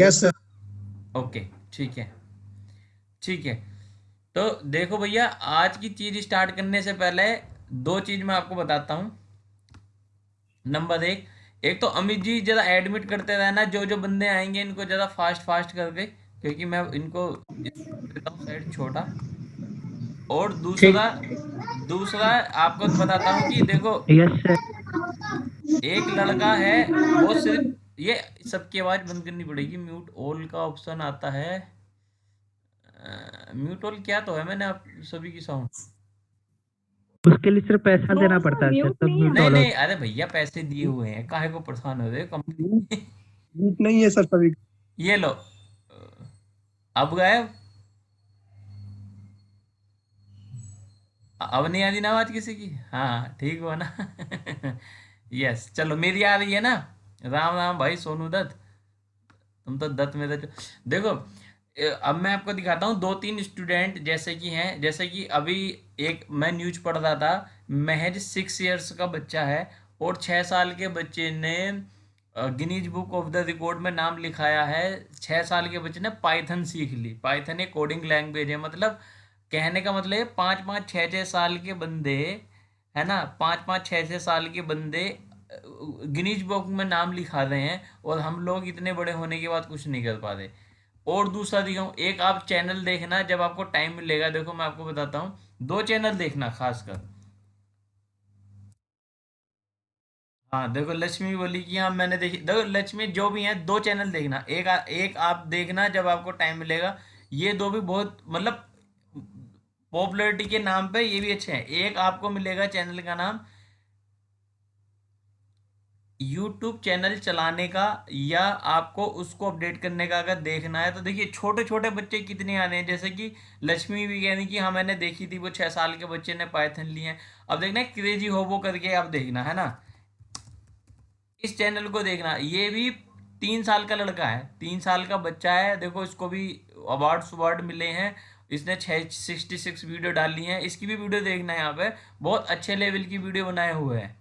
Yes sir. Okay, ठीक है, ठीक है। तो देखो भैया, आज की चीज स्टार्ट करने से पहले दो चीज मैं आपको बताता हूँ। नंबर एक, एक तो अमित जी जरा एडमिट करते रहना, जो जो बंदे आएंगे इनको जरा फास्ट फास्ट करके, क्योंकि मैं इनको इसको कर देता हूँ साइड छोटा। और ठीक। दूसरा, दूसरा आपको बताता हूँ कि देखो, यस सर। एक लड़का है, वो सिर्फ ये, सबकी आवाज बंद करनी पड़ेगी, म्यूट ऑल का ऑप्शन आता है। म्यूट ऑल क्या तो है, मैंने आप सभी की साउंड। उसके लिए सिर्फ पैसा देना पड़ता है सर, तब म्यूट नहीं ऑल नहीं, होता अरे भैया पैसे दिए हुए हैं, काहे को परेशान हो रहे हो है। कंपनी। झूठ नहीं है सर सभी। ये लो, अब गायब। अब नहीं आ रही ना आवाज किसी की? हाँ ठीक हुआ ना। यस, चलो मेरी आ रही है ना। राम राम भाई सोनू दत्त, तुम तो दत्त में तो देखो, अब मैं आपको दिखाता हूँ दो तीन स्टूडेंट जैसे कि हैं, जैसे कि अभी एक मैं न्यूज पढ़ रहा था, महज 6 इयर्स का बच्चा है, और 6 साल के बच्चे ने Guinness book of the record में नाम लिखाया है। 6 साल के बच्चे ने पाइथन सीख ली। पाइथन एक कोडिंग लैंग्वेज है, मतलब कहने का मतलब है 5 5 6 6 साल के बंदे, है ना, 5 5 6 6 साल के बंदे गिनीज बुक में नाम लिखा रहे हैं, और हम लोग इतने बड़े होने के बाद कुछ नहीं कर पा रहे। और दूसरा दिखाऊं, एक आप चैनल देखना जब आपको टाइम मिलेगा, देखो मैं आपको बताता हूँ, दो चैनल देखना खासकर। हाँ देखो, लक्ष्मी बोली कि हाँ मैंने देखी, देखो लक्ष्मी जो भी है, दो चैनल देखना, एक आप देखना जब आपको टाइम मिलेगा। ये दो भी बहुत मतलब पॉपुलैरिटी के नाम पे ये भी अच्छे हैं। एक आपको मिलेगा चैनल का नाम, यूट्यूब चैनल चलाने का, या आपको उसको अपडेट करने का अगर देखना है तो देखिए, छोटे छोटे बच्चे कितने आ रहे हैं, जैसे कि लक्ष्मी भी कह रही कि हाँ मैंने देखी थी, वो 6 साल के बच्चे ने पाइथन लिए हैं। अब देखना क्रेजी होबो करके आप देखना, है ना, इस चैनल को देखना। ये भी 3 साल का लड़का है, 3 साल का बच्चा है, देखो इसको भी अवार्ड मिले हैं। इसने 66 वीडियो डाली हैं, इसकी भी वीडियो देखना है, यहाँ पे बहुत अच्छे लेवल की वीडियो बनाए हुए हैं।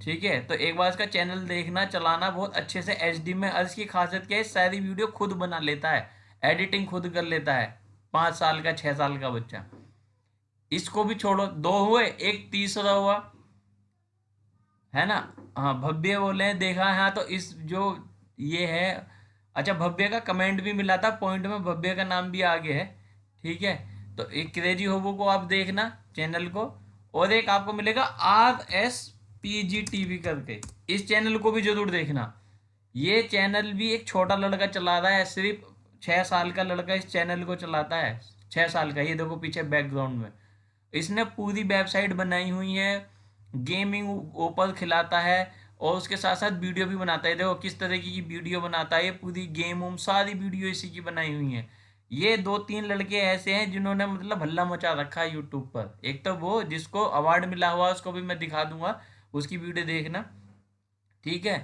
ठीक है, तो एक बार इसका चैनल देखना, चलाना बहुत अच्छे से एचडी में। और इसकी खासियत क्या है, सारी वीडियो खुद बना लेता है, एडिटिंग खुद कर लेता है। 5 साल का, 6 साल का बच्चा। इसको भी छोड़ो, दो हुए, एक तीसरा हुआ, है ना। हाँ भव्य बोले हैं, देखा है, हाँ तो इस जो ये है, अच्छा भव्य का कमेंट भी मिला था पॉइंट में, भव्य का नाम भी आगे है। ठीक है, तो एक क्रेजी होबो को आप देखना चैनल को, और एक आपको मिलेगा RSPG TV करके, इस चैनल को भी जरूर देखना। ये चैनल भी एक छोटा लड़का चला रहा है, सिर्फ 6 साल का लड़का इस चैनल को चलाता है। 6 साल का, ये देखो पीछे बैकग्राउंड में इसने पूरी वेबसाइट बनाई हुई है, गेमिंग ऊपर खिलाता है, और उसके साथ साथ वीडियो भी बनाता है। देखो किस तरीके की वीडियो बनाता है, ये पूरी गेम उम सारी वीडियो इसी की बनाई हुई है। ये दो तीन लड़के ऐसे हैं जिन्होंने मतलब हल्ला मचा रखा है यूट्यूब पर। एक तो वो जिसको अवार्ड मिला हुआ, उसको भी मैं दिखा दूंगा, उसकी वीडियो देखना। ठीक है,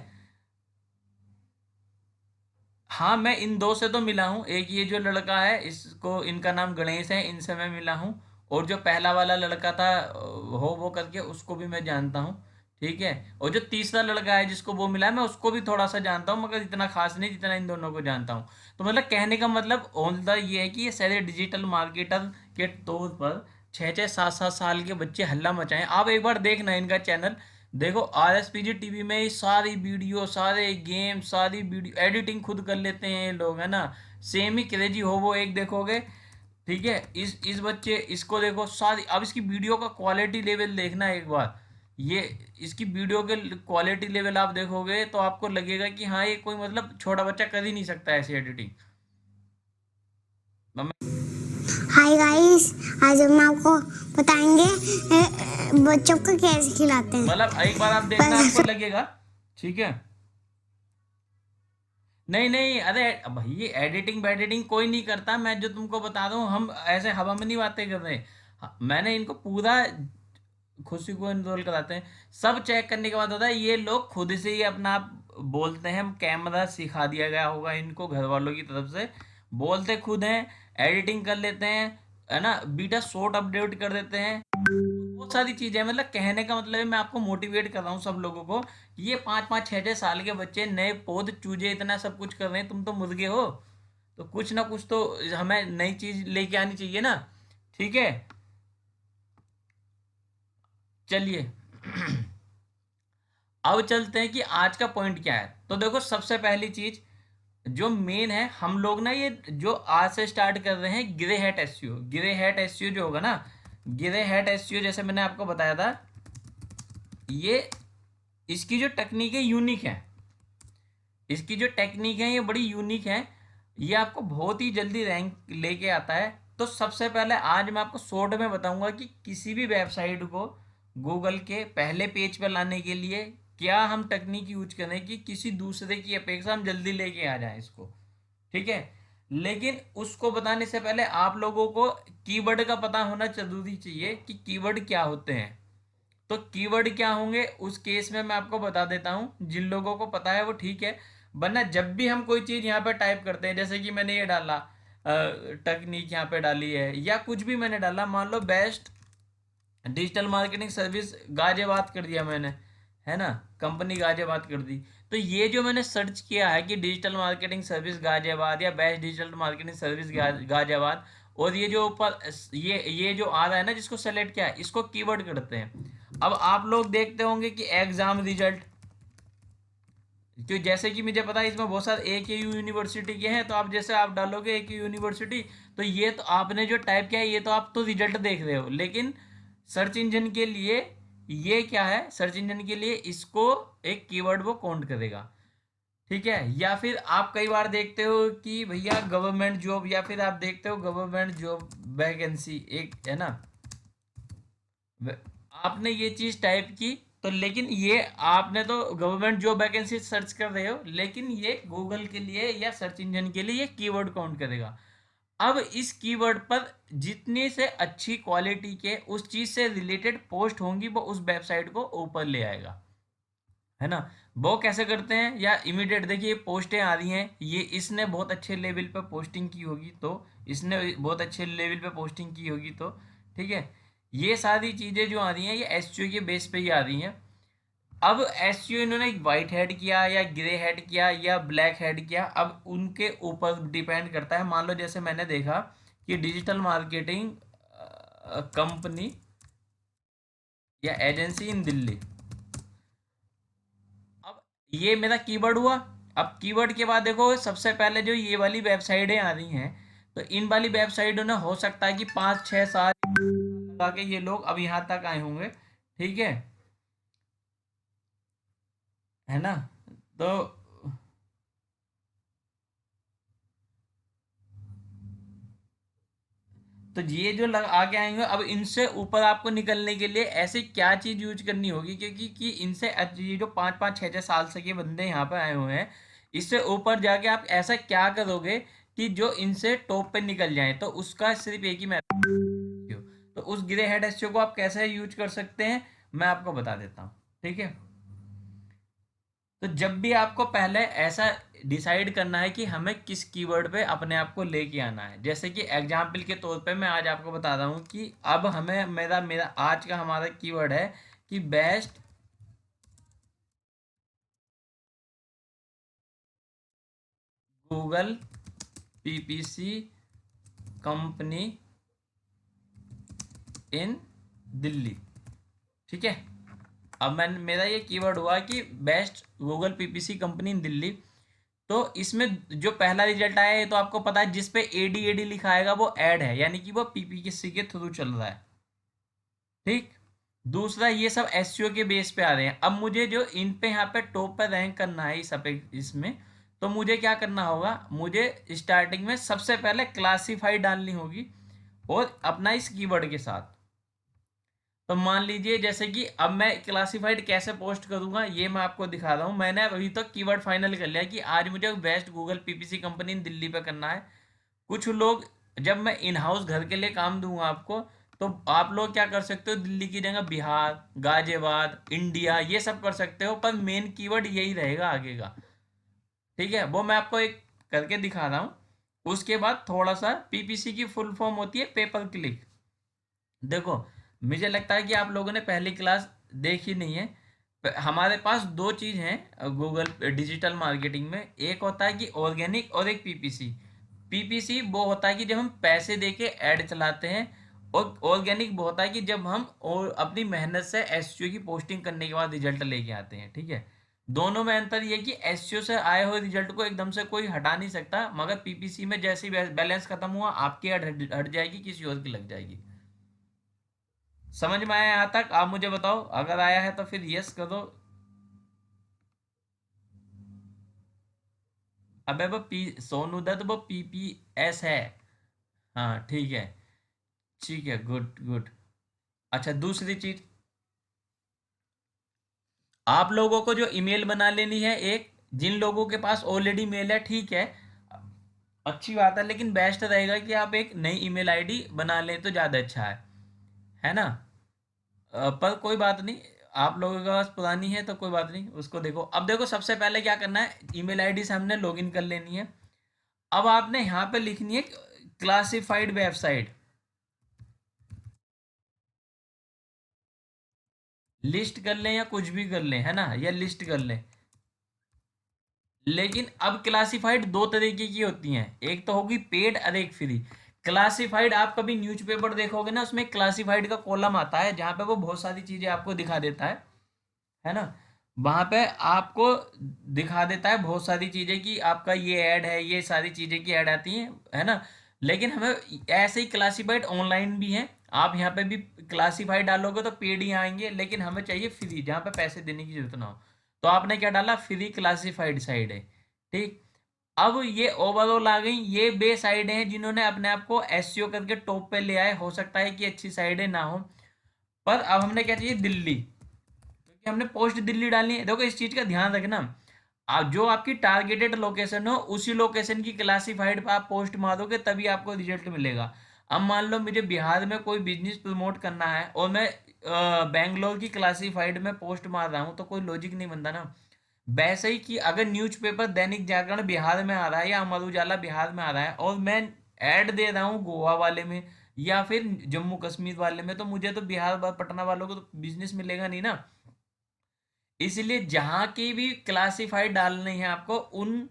हाँ मैं इन दो से तो मिला हूँ, एक ये जो लड़का है इसको, इनका नाम गणेश है, इनसे मैं मिला हूँ। और जो पहला वाला लड़का था हो वो करके, उसको भी मैं जानता हूँ। ठीक है, और जो तीसरा लड़का है जिसको वो मिला है, मैं उसको भी थोड़ा सा जानता हूँ, मगर इतना खास नहीं जितना इन दोनों को जानता हूँ। तो मतलब कहने का मतलब ओनदा ये है कि ये सारे डिजिटल मार्केटर के तौर पर 6 6 7 7 साल के बच्चे हल्ला मचाएं। आप एक बार देखना इनका चैनल, देखो RSPG TV में ये सारी वीडियो, सारे गेम, सारी वीडियो एडिटिंग खुद कर लेते हैं ये लोग, है ना। सेम ही क्रेजी हो वो एक देखोगे। ठीक है, इस बच्चे इसको देखो सारी, अब इसकी वीडियो का क्वालिटी लेवल देखना एक बार। ये इसकी वीडियो के क्वालिटी लेवल आप देखोगे तो आपको लगेगा कि हाँ ये कोई मतलब छोटा बच्चा कर ही नहीं सकता ऐसी एडिटिंग। हाय गाइस, आज हम आपको बताएंगे बच्चों को कैसे खिलाते हैं। मतलब एक बार आप देखना, आपको पर लगेगा। ठीक है, नहीं नहीं, अरे भाई ये एडिटिंग वेडिटिंग कोई नहीं करता, मैं जो तुमको बता रहा हूँ, हम ऐसे हवा में नहीं बातें कर रहे। मैंने इनको पूरा खुशी को इनरोल कराते हैं, सब चेक करने के बाद होता है, ये लोग खुद से ही अपना आप बोलते हैं, कैमरा सिखा दिया गया होगा इनको घर वालों की तरफ से, बोलते खुद हैं, एडिटिंग कर लेते हैं, है ना, बीटा शॉर्ट अपडेट कर देते हैं, बहुत सारी चीजें हैं। मतलब कहने का मतलब है, मैं आपको मोटिवेट कर रहा हूँ सब लोगों को कि ये 5-5 6-6 साल के बच्चे नए पौध चूजे इतना सब कुछ कर रहे हैं, तुम तो मुर्गे हो, तो कुछ ना कुछ तो हमें नई चीज लेके आनी चाहिए ना। ठीक है, चलिए अब चलते हैं कि आज का पॉइंट क्या है। तो देखो, सबसे पहली चीज जो मेन है, हम लोग ना ये जो आज से स्टार्ट कर रहे हैं grey hat SEO. Grey hat SEO जो होगा ना, ग्रे हैट एसईओ जैसे मैंने आपको बताया था, ये इसकी जो टेक्निक है यूनिक है। इसकी जो टेक्निक है ये बड़ी यूनिक है, ये आपको बहुत ही जल्दी रैंक लेके आता है। तो सबसे पहले आज मैं आपको शॉर्ट में बताऊंगा कि किसी भी वेबसाइट को गूगल के पहले पेज पर लाने के लिए क्या हम टेक्निक यूज करें कि किसी दूसरे की अपेक्षा हम जल्दी लेके आ जाएं इसको। ठीक है, लेकिन उसको बताने से पहले आप लोगों को कीवर्ड का पता होना जरूरी चाहिए कि कीवर्ड क्या होते हैं। तो कीवर्ड क्या होंगे उस केस में मैं आपको बता देता हूं, जिन लोगों को पता है वो ठीक है, वरना जब भी हम कोई चीज यहाँ पे टाइप करते हैं, जैसे कि मैंने ये डाला टेक्निक यहाँ पे डाली है, या कुछ भी मैंने डाला, मान लो best digital marketing service Ghaziabad कर दिया मैंने, है ना, कंपनी गाजियाबाद कर दी। तो ये जो मैंने सर्च किया है कि डिजिटल मार्केटिंग सर्विस गाजियाबाद या best digital marketing service Ghaziabad, और ये जो ऊपर ये जो आ रहा है ना जिसको सेलेक्ट किया है, इसको कीवर्ड करते हैं। अब आप लोग देखते होंगे कि एग्जाम रिजल्ट, तो जैसे कि मुझे पता है इसमें बहुत सारे AKU यूनिवर्सिटी के हैं, तो आप जैसे आप डालोगे AKU यूनिवर्सिटी, तो ये तो आपने जो टाइप किया है ये तो आप तो रिजल्ट देख रहे हो, लेकिन सर्च इंजन के लिए ये क्या है, सर्च इंजन के लिए इसको एक कीवर्ड वो काउंट करेगा। ठीक है, या फिर आप कई बार देखते हो कि भैया गवर्नमेंट जॉब, या फिर आप देखते हो गवर्नमेंट जॉब वैकेंसी एक है ना, आपने ये चीज टाइप की, तो लेकिन ये आपने तो गवर्नमेंट जॉब वैकेंसी सर्च कर रहे हो, लेकिन ये गूगल के लिए या सर्च इंजन के लिए ये कीवर्ड काउंट करेगा। अब इस कीवर्ड पर जितने से अच्छी क्वालिटी के उस चीज से रिलेटेड पोस्ट होंगी वो उस वेबसाइट को ऊपर ले आएगा, है ना। वो कैसे करते हैं, या इमीडिएट देखिए पोस्टें आ रही हैं, ये इसने बहुत अच्छे लेवल पे पोस्टिंग की होगी, तो इसने बहुत अच्छे लेवल पे पोस्टिंग की होगी, तो ठीक है, ये सारी चीज़ें जो आ रही हैं ये एसईओ के बेस पे ही आ रही हैं। अब एसईओ इन्होंने वाइट हेड किया या ग्रे हेड किया या ब्लैक हेड किया, अब उनके ऊपर डिपेंड करता है। मान लो जैसे मैंने देखा कि डिजिटल मार्केटिंग कंपनी या एजेंसी इन दिल्ली, अब ये मेरा कीवर्ड हुआ। अब कीवर्ड के बाद देखो सबसे पहले जो ये वाली वेबसाइटें आ रही हैं, तो इन वाली वेबसाइटों ने हो सकता है कि 5-6 साल लगा के ये लोग अब यहाँ तक आए होंगे। ठीक है ना। तो ये जो आगे आएंगे, अब इनसे ऊपर आपको निकलने के लिए ऐसी क्या चीज यूज करनी होगी, क्योंकि कि इनसे ये जो 5-5 6-6 साल से के बंदे यहाँ पे आए हुए हैं, इससे ऊपर जाके आप ऐसा क्या करोगे कि जो इनसे टॉप पे निकल जाए, तो उसका सिर्फ एक ही मैथड, तो उस ग्रे हेड एसईओ को आप कैसे यूज कर सकते हैं मैं आपको बता देता हूँ। ठीक है, तो जब भी आपको पहले ऐसा डिसाइड करना है कि हमें किस कीवर्ड पे अपने आप को लेके आना है, जैसे कि एग्जाम्पल के तौर पे मैं आज आपको बता रहा हूँ कि अब हमें मेरा मेरा आज का हमारा कीवर्ड है कि बेस्ट गूगल PPC कंपनी इन दिल्ली। ठीक है, अब मेरा ये कीवर्ड हुआ कि बेस्ट गूगल PPC कंपनी इन दिल्ली। तो इसमें जो पहला रिजल्ट आया है तो आपको पता है जिस पे AD लिखा आएगा वो ऐड है, यानी कि वो PPC के थ्रू चल रहा है। ठीक, दूसरा ये सब एसईओ के बेस पे आ रहे हैं। अब मुझे जो इन पे यहाँ पे टॉप पे रैंक करना है इसमें, तो मुझे क्या करना होगा, मुझे स्टार्टिंग में सबसे पहले क्लासीफाई डालनी होगी और अपना इस कीवर्ड के साथ। तो मान लीजिए जैसे कि अब मैं क्लासिफाइड कैसे पोस्ट करूंगा ये मैं आपको दिखा रहा हूं। मैंने अभी तक कीवर्ड फाइनल कर लिया कि आज मुझे बेस्ट गूगल PPC कंपनी इन दिल्ली पे करना है। कुछ लोग, जब मैं इन हाउस घर के लिए काम दूंगा आपको, तो आप लोग क्या कर सकते हो, दिल्ली की जगह बिहार, गाजियाबाद, इंडिया ये सब कर सकते हो, पर मेन कीवर्ड यही रहेगा आगे का। ठीक है, वो मैं आपको एक करके दिखा रहा हूँ। उसके बाद थोड़ा सा PPC की फुल फॉर्म होती है पेपर क्लिक। देखो मुझे लगता है कि आप लोगों ने पहली क्लास देखी नहीं है। हमारे पास दो चीज़ हैं गूगल डिजिटल मार्केटिंग में, एक होता है कि ऑर्गेनिक और एक पीपीसी। पीपीसी वो होता है कि जब हम पैसे दे के ऐड चलाते हैं, और ऑर्गेनिक वो होता है कि जब हम और अपनी मेहनत से एसईओ की पोस्टिंग करने के बाद रिजल्ट लेके आते हैं। ठीक है, दोनों में अंतर ये कि एसईओ से आए हुए रिजल्ट को एकदम से कोई हटा नहीं सकता, मगर पीपीसी में जैसे ही बैलेंस खत्म हुआ आपकी ऐड हट जाएगी, किसी और की लग जाएगी। समझ में आया यहाँ तक? आप मुझे बताओ, अगर आया है तो फिर यस करो। अबे वो पी सोनू दत्त वो पीपीएस है। हाँ ठीक है, ठीक है, गुड गुड। अच्छा, दूसरी चीज, आप लोगों को जो ईमेल बना लेनी है एक, जिन लोगों के पास ऑलरेडी मेल है ठीक है, अच्छी बात है, लेकिन बेस्ट रहेगा कि आप एक नई ईमेल आईडी बना लें तो ज़्यादा अच्छा है ना? पर कोई बात नहीं, आप लोगों के पास पुरानी है तो कोई बात नहीं, उसको देखो। अब देखो, सबसे पहले क्या करना है, ईमेल आईडी से हमने लॉगिन कर लेनी है। अब आपने यहाँ पे लिखनी है क्लासिफाइड वेबसाइट। लिस्ट कर लें या कुछ भी कर लें, है ना, या लिस्ट कर लें। लेकिन अब क्लासिफाइड दो तरीके की होती हैं, एक तो होगी पेड और एक फ्री। क्लासिफाइड, आप कभी न्यूज़पेपर देखोगे ना, उसमें क्लासिफाइड का कॉलम आता है जहाँ पे वो बहुत सारी चीजें आपको दिखा देता है ना? वहां पे आपको दिखा देता है बहुत सारी चीजें कि आपका ये ऐड है, ये सारी चीजें की ऐड आती हैं, है ना? लेकिन हमें ऐसे ही क्लासिफाइड ऑनलाइन भी है, आप यहाँ पे भी क्लासिफाइड डालोगे तो पेड ही आएंगे, लेकिन हमें चाहिए फ्री, जहाँ पे पैसे देने की जरूरत ना हो। तो आपने क्या डाला, फ्री क्लासिफाइड साइड है। ठीक, अब ये ओवरऑल आ गई, ये बे साइड हैं जिन्होंने अपने आप को एसईओ करके टॉप पे ले आए। हो सकता है कि अच्छी साइडें ना हो, पर अब हमने क्या चाहिए, दिल्ली, क्योंकि हमने पोस्ट दिल्ली डालनी है। देखो इस चीज का ध्यान रखना, आप जो आपकी टारगेटेड लोकेशन हो उसी लोकेशन की क्लासिफाइड पर आप पोस्ट मारोगे तभी आपको रिजल्ट मिलेगा। अब मान लो मुझे बिहार में कोई बिजनेस प्रमोट करना है और मैं बेंगलोर की क्लासिफाइड में पोस्ट मार रहा हूँ, तो कोई लॉजिक नहीं बनता ना। वैसे ही कि अगर न्यूज़पेपर दैनिक जागरण बिहार में आ रहा है या अमर उजाला बिहार में आ रहा है और मैं ऐड दे रहा हूँ गोवा वाले में या फिर जम्मू कश्मीर वाले में, तो मुझे तो बिहार पटना वालों को तो बिजनेस मिलेगा नहीं ना। इसलिए जहाँ की भी क्लासिफाइड डालनी है आपको, उन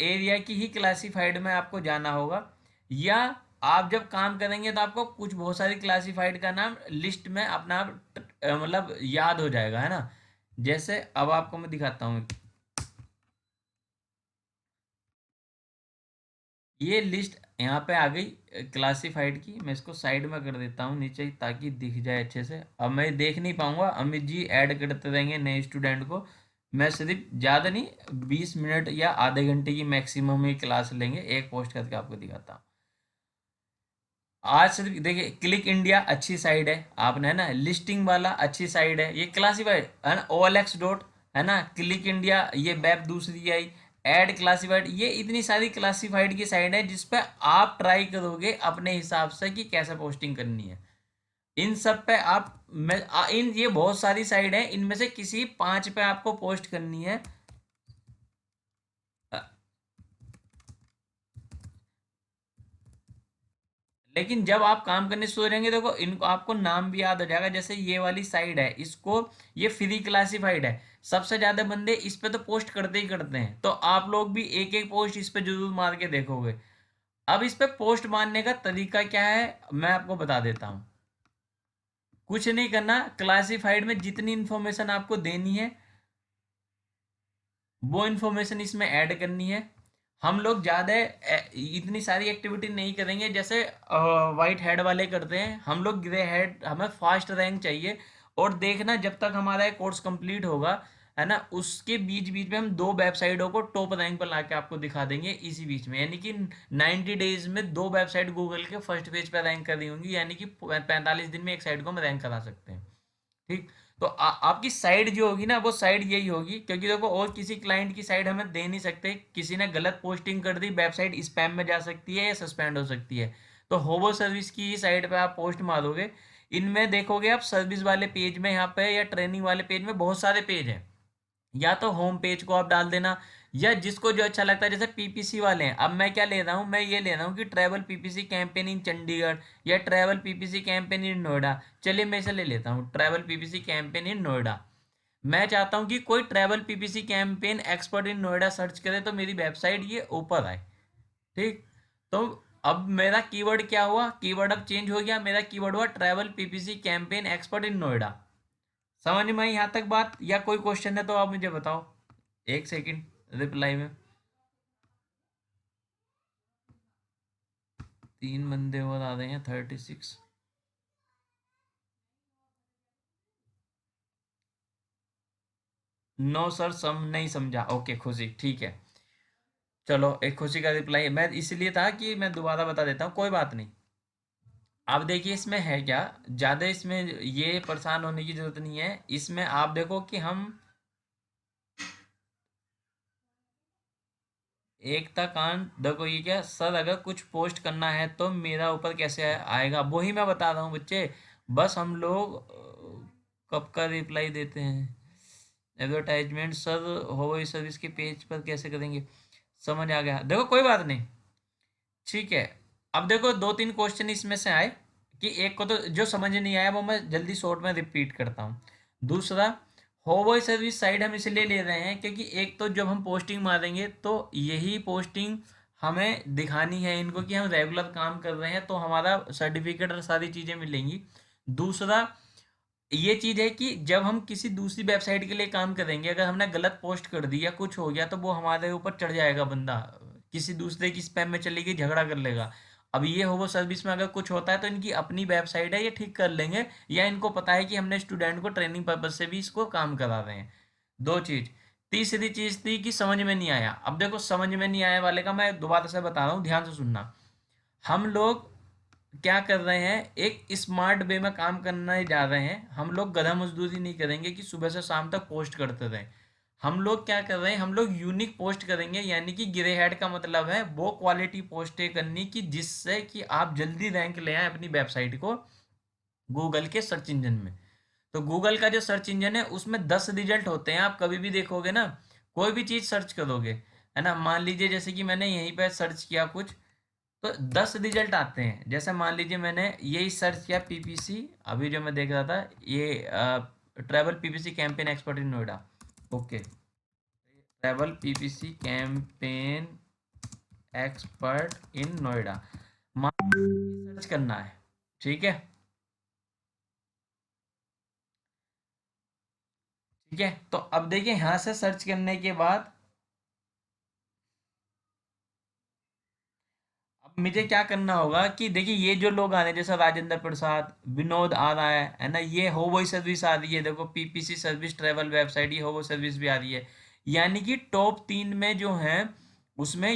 एरिया की ही क्लासिफाइड में आपको जाना होगा। या आप जब काम करेंगे तो आपको कुछ बहुत सारी क्लासिफाइड का नाम लिस्ट में अपना मतलब याद हो जाएगा, है ना? जैसे अब आपको मैं दिखाता हूँ, ये लिस्ट यहाँ पे आ गई क्लासिफाइड की। मैं इसको साइड में कर देता हूँ नीचे ताकि दिख जाए अच्छे से। अब मैं देख नहीं पाऊंगा, अमित जी ऐड करते रहेंगे नए स्टूडेंट को। मैं सिर्फ ज़्यादा नहीं, 20 मिनट या आधे घंटे की मैक्सिमम ही क्लास लेंगे, एक पोस्ट करके आपको दिखाता हूँ। आज सिर्फ देखिए, क्लिक इंडिया अच्छी साइड है, आपने, है ना, लिस्टिंग वाला अच्छी साइड है, ये क्लासिफाइड है ना, OLX डॉट, है ना, क्लिक इंडिया, ये वेब दूसरी आई, एड क्लासिफाइड, ये इतनी सारी क्लासिफाइड की साइड है जिस पे आप ट्राई करोगे अपने हिसाब से कि कैसे पोस्टिंग करनी है। इन सब पे आप इन ये बहुत सारी साइड है, इनमें से किसी 5 पे आपको पोस्ट करनी है। लेकिन जब आप काम करने शुरू करेंगे, देखो इनको आपको नाम भी याद हो जाएगा। जैसे ये वाली साइड है, इसको, ये फ्री क्लासिफाइड है, सबसे ज्यादा बंदे इस पे तो पोस्ट करते ही करते हैं, तो आप लोग भी एक एक पोस्ट इस पे जरूर मार के देखोगे। अब इस पे पोस्ट मारने का तरीका क्या है, मैं आपको बता देता हूँ। कुछ नहीं करना, क्लासिफाइड में जितनी इंफॉर्मेशन आपको देनी है वो इंफॉर्मेशन इसमें ऐड करनी है। हम लोग ज़्यादा इतनी सारी एक्टिविटी नहीं करेंगे जैसे वाइट हेड वाले करते हैं, हम लोग ग्रे हेड, हमें फास्ट रैंक चाहिए। और देखना, जब तक हमारा कोर्स कंप्लीट होगा, है ना, उसके बीच बीच में हम 2 वेबसाइटों को टॉप रैंक पर लाके आपको दिखा देंगे इसी बीच में। यानी कि 90 डेज में 2 वेबसाइट गूगल के फर्स्ट पेज पर रैंक कर रही होंगी, यानी कि 45 दिन में एक साइट को हम रैंक करा सकते हैं। ठीक, तो आपकी साइड जो होगी ना, वो साइड यही होगी, क्योंकि देखो और किसी क्लाइंट की साइड हमें दे नहीं सकते। किसी ने गलत पोस्टिंग कर दी, वेबसाइट स्पैम में जा सकती है या सस्पेंड हो सकती है। तो होवो सर्विस की ही साइड पे आप पोस्ट मारोगे। इनमें देखोगे आप सर्विस वाले पेज में यहाँ पे या ट्रेनिंग वाले पेज में बहुत सारे पेज हैं। या तो होम पेज को आप डाल देना, या जिसको जो अच्छा लगता है, जैसे पीपीसी वाले हैं। अब मैं क्या ले रहा हूँ, मैं ये ले रहा हूँ कि travel PPC campaign in Chandigarh या travel PPC campaign in Noida. चलिए मैं इसे ले लेता हूँ, travel PPC campaign in Noida. मैं चाहता हूँ कि कोई travel PPC campaign expert in Noida search करे तो मेरी वेबसाइट ये ऊपर आए। ठीक, तो अब मेरा कीवर्ड क्या हुआ, कीवर्ड अब चेंज हो गया, मेरा कीवर्ड हुआ travel PPC campaign expert in Noida. समझ में आई यहाँ तक बात, या कोई क्वेश्चन है तो आप मुझे बताओ, एक सेकंड रिप्लाई में। 3 बंदे और आ रहे हैं, 36। नो सर, सम नहीं समझा, ओके खुशी, ठीक है। चलो, एक खुशी का रिप्लाई मैं इसलिए था कि मैं दोबारा बता देता हूँ, कोई बात नहीं। अब देखिए इसमें है क्या, ज़्यादा इसमें ये परेशान होने की जरूरत नहीं है। इसमें आप देखो कि हम एकता कांड, देखो ये क्या सर, अगर कुछ पोस्ट करना है तो मेरा ऊपर कैसे आएगा, वही मैं बता रहा हूँ बच्चे। बस हम लोग कब का रिप्लाई देते हैं, एडवर्टाइजमेंट सर हो सर्विस के पेज पर कैसे करेंगे, समझ आ गया। देखो कोई बात नहीं, ठीक है। अब देखो 2-3 क्वेश्चन इसमें से आए कि एक को तो जो समझ नहीं आया वो मैं जल्दी शॉर्ट में रिपीट करता हूँ। दूसरा, होवो सर्विस साइड हम इसलिए ले रहे हैं क्योंकि एक तो जब हम पोस्टिंग मारेंगे तो यही पोस्टिंग हमें दिखानी है इनको कि हम रेगुलर काम कर रहे हैं, तो हमारा सर्टिफिकेट और सारी चीज़ें मिलेंगी। दूसरा ये चीज़ है कि जब हम किसी दूसरी वेबसाइट के लिए काम करेंगे, अगर हमने गलत पोस्ट कर दी या कुछ हो गया तो वो हमारे ऊपर चढ़ जाएगा, बंदा किसी दूसरे की स्पैम में चलेगी, झगड़ा कर लेगा। अब ये हो वो सर्विस में अगर कुछ होता है तो इनकी अपनी वेबसाइट है, ये ठीक कर लेंगे, या इनको पता है कि हमने स्टूडेंट को ट्रेनिंग पर्पज से भी इसको काम करा रहे हैं। दो चीज़। तीसरी चीज़ थी कि समझ में नहीं आया। अब देखो समझ में नहीं आया वाले का मैं दोबारा से बता रहा हूँ, ध्यान से सुनना। हम लोग क्या कर रहे हैं, एक स्मार्ट वे में काम करने जा रहे हैं। हम लोग गधा मजदूरी नहीं करेंगे कि सुबह से शाम तक पोस्ट करते रहें। हम लोग क्या कर रहे हैं, हम लोग यूनिक पोस्ट करेंगे, यानी कि ग्रे हेड का मतलब है वो क्वालिटी पोस्टें करनी कि जिससे कि आप जल्दी रैंक ले आए अपनी वेबसाइट को गूगल के सर्च इंजन में। तो गूगल का जो सर्च इंजन है उसमें 10 रिजल्ट होते हैं, आप कभी भी देखोगे ना, कोई भी चीज़ सर्च करोगे, है ना। मान लीजिए जैसे कि मैंने यहीं पर सर्च किया कुछ, तो 10 रिजल्ट आते हैं। जैसे मान लीजिए मैंने यही सर्च किया पीपीसी, अभी जो मैं देख रहा था ये travel PPC campaign expert in Noida, okay, travel PPC campaign expert in Noida, मान सर्च करना है, ठीक है। ठीक है, तो अब देखिए यहाँ से सर्च करने के बाद अब मुझे क्या करना होगा कि देखिए ये जो लोग आ रहे हैं, जैसे राजेंद्र प्रसाद, विनोद आ रहा है ना, ये हो वही सर्विस आ रही है, देखो पीपीसी सर्विस ट्रैवल वेबसाइट, ये हो वो सर्विस भी आ रही है। यानी कि टॉप 3 में जो है उसमें